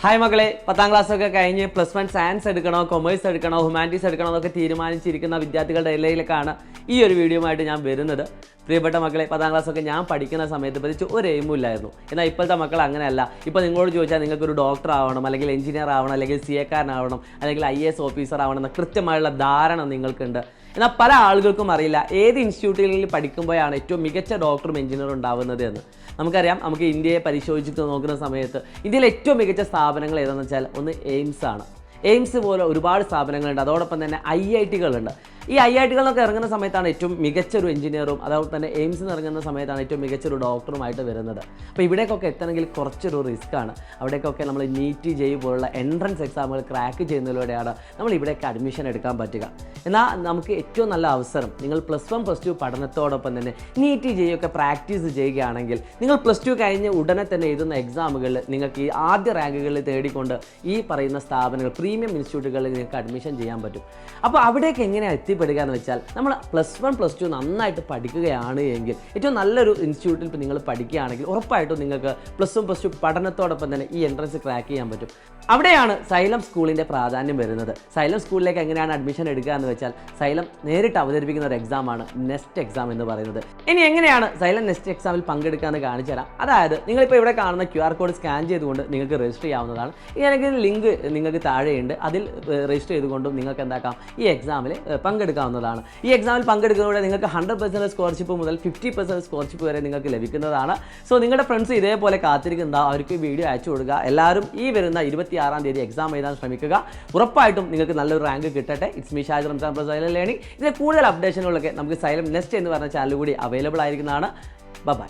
Hi മക്കളെ, 10ാം ക്ലാസ്സൊക്കെ കഴിഞ്ഞ് +1 സയൻസ് എടുക്കണോ, കൊമേഴ്സ് എടുക്കണോ, ഹ്യൂമാനിറ്റീസ് എടുക്കണോ എന്നൊക്കെ തീരുമാനിച്ചിരിക്കുന്ന വിദ്യാർത്ഥികളുടെ ഇടയിലേക്കാണ് ഈ ഒരു വീഡിയോയുമായിട്ട് ഞാൻ വരുന്നത്. പ്രിയപ്പെട്ട മക്കളെ, 10ാം ക്ലാസ്സൊക്കെ ഞാൻ പഠിക്കുന്ന സമയത്ത് പ്രത്യേകിച്ച് ഒരു എയിമും ഇല്ലായിരുന്നു. എന്നാൽ ഇപ്പോഴത്തെ മക്കൾ അങ്ങനെയല്ല. ഇപ്പോൾ നിങ്ങളോട് ചോദിച്ചാൽ നിങ്ങൾക്കൊരു ഡോക്ടർ ആവണം, അല്ലെങ്കിൽ എഞ്ചിനീയർ ആവണം, അല്ലെങ്കിൽ CA-കാരനാവണം, അല്ലെങ്കിൽ IAS ഓഫീസർ ആവണം എന്ന കൃത്യമായുള്ള ധാരണ നിങ്ങൾക്കുണ്ട്. എന്നാൽ പല ആളുകൾക്കും അറിയില്ല ഏത് ഇൻസ്റ്റിറ്റ്യൂട്ടുകളിൽ പഠിക്കുമ്പോഴാണ് ഏറ്റവും മികച്ച ഡോക്ടറും എഞ്ചിനീയറും ഉണ്ടാവുന്നത് എന്ന്. നമുക്കറിയാം, നമുക്ക് ഇന്ത്യയെ പരിശോധിച്ച് നോക്കുന്ന സമയത്ത് ഇന്ത്യയിലെ ഏറ്റവും മികച്ച സ്ഥാപനങ്ങൾ ഏതാണെന്ന് വെച്ചാൽ ഒന്ന് എയിംസ് ആണ്. എയിംസ് പോലെ ഒരുപാട് സ്ഥാപനങ്ങളുണ്ട്. അതോടൊപ്പം തന്നെ IIT-കളുണ്ട്. ഈ IIT-കളൊക്കെ ഇറങ്ങുന്ന സമയത്താണ് ഏറ്റവും മികച്ചൊരു എഞ്ചിനീയറും, അതോടൊപ്പം തന്നെ എയിംസിൽ നിന്ന് ഇറങ്ങുന്ന സമയത്താണ് ഏറ്റവും മികച്ചൊരു ഡോക്ടറുമായിട്ട് വരുന്നത്. അപ്പോൾ ഇവിടേക്കൊക്കെ എത്തണമെങ്കിൽ കുറച്ചൊരു റിസ്ക്കാണ്. അവിടേക്കൊക്കെ നമ്മൾ നീറ്റ് JEE പോലുള്ള എൻട്രൻസ് എക്സാമുകൾ ക്രാക്ക് ചെയ്യുന്നതിലൂടെയാണ് നമ്മൾ ഇവിടേക്ക് അഡ്മിഷൻ എടുക്കാൻ പറ്റുക. എന്നാൽ നമുക്ക് ഏറ്റവും നല്ല അവസരം, നിങ്ങൾ +1 +2 പഠനത്തോടൊപ്പം തന്നെ നീറ്റ് JEE ഒക്കെ പ്രാക്ടീസ് ചെയ്യുകയാണെങ്കിൽ നിങ്ങൾ +2 കഴിഞ്ഞ് ഉടനെ തന്നെ എഴുതുന്ന എക്സാമുകളിൽ നിങ്ങൾക്ക് ഈ ആദ്യ റാങ്കുകളിൽ തേടിക്കൊണ്ട് ഈ പറയുന്ന സ്ഥാപനങ്ങൾ, പ്രീമിയം ഇൻസ്റ്റിറ്റ്യൂട്ടുകളിൽ നിങ്ങൾക്ക് അഡ്മിഷൻ ചെയ്യാൻ പറ്റും. അപ്പോൾ അവിടേക്ക് എങ്ങനെയാണ് എത്തിപ്പെടുക എന്ന് വെച്ചാൽ, നമ്മൾ +1 +2 നന്നായിട്ട് പഠിക്കുകയാണ് എങ്കിൽ, ഏറ്റവും നല്ലൊരു ഇൻസ്റ്റിറ്റ്യൂട്ടിൽ ഇപ്പോൾ നിങ്ങൾ പഠിക്കുകയാണെങ്കിൽ ഉറപ്പായിട്ടും നിങ്ങൾക്ക് +1 +2 പഠനത്തോടൊപ്പം തന്നെ ഈ എൻട്രൻസ് ക്രാക്ക് ചെയ്യാൻ പറ്റും. അവിടെയാണ് സൈലം സ്കൂളിൻ്റെ പ്രാധാന്യം വരുന്നത്. സൈലം സ്കൂളിലേക്ക് എങ്ങനെയാണ് അഡ്മിഷൻ എടുക്കുക എന്ന് വെച്ചാൽ, സൈലം നേരിട്ട് അവതരിപ്പിക്കുന്ന ഒരു എക്സാമാണ് നെസ്റ്റ് എക്സാം എന്ന് പറയുന്നത്. ഇനി എങ്ങനെയാണ് സൈലം നെസ്റ്റ് എക്സാമിൽ പങ്കെടുക്കുക എന്ന് കാണിച്ചു തരാം. അതായത് നിങ്ങളിപ്പോൾ ഇവിടെ കാണുന്ന QR കോഡ് സ്കാൻ ചെയ്തുകൊണ്ട് നിങ്ങൾക്ക് രജിസ്റ്റർ ചെയ്യാവുന്നതാണ്. അല്ലെങ്കിൽ ലിങ്ക് നിങ്ങൾക്ക് താഴെയുണ്ട്, അതിൽ രജിസ്റ്റർ ചെയ്തുകൊണ്ടും നിങ്ങൾക്ക് എന്താക്കാം, ഈ എക്സാമിൽ പങ്കെടുക്കാവുന്നതാണ്. ഈ എക്സാമിൽ പങ്കെടുക്കുന്നതോടെ നിങ്ങൾക്ക് 100% സ്കോളർഷിപ്പ് മുതൽ 50% സ്കോളർഷിപ്പ് വരെ നിങ്ങൾക്ക് ലഭിക്കുന്നതാണ്. സോ നിങ്ങളുടെ ഫ്രണ്ട്സ് ഇതേപോലെ കാത്തിരിക്കുന്ന അവർക്ക് ഈ വീഡിയോ അയച്ചു കൊടുക്കുക. എല്ലാവരും ഈ വരുന്ന 26-ാം തീയതി എക്സാം എഴുതാൻ ശ്രമിക്കുക. ഉറപ്പായിട്ടും നിങ്ങൾക്ക് നല്ലൊരു റാങ്ക് കിട്ടട്ടെ. It's me Shahid Ramzan from xylem learning. ഇതിന് കൂടുതൽ അപ്ഡേഷനുകളൊക്കെ നമുക്ക് സൈലം നെസ്റ്റ് എന്ന് പറഞ്ഞ ചാനൽ കൂടി അവൈലബിൾ ആയിരിക്കുന്നതാണ്. ബൈ.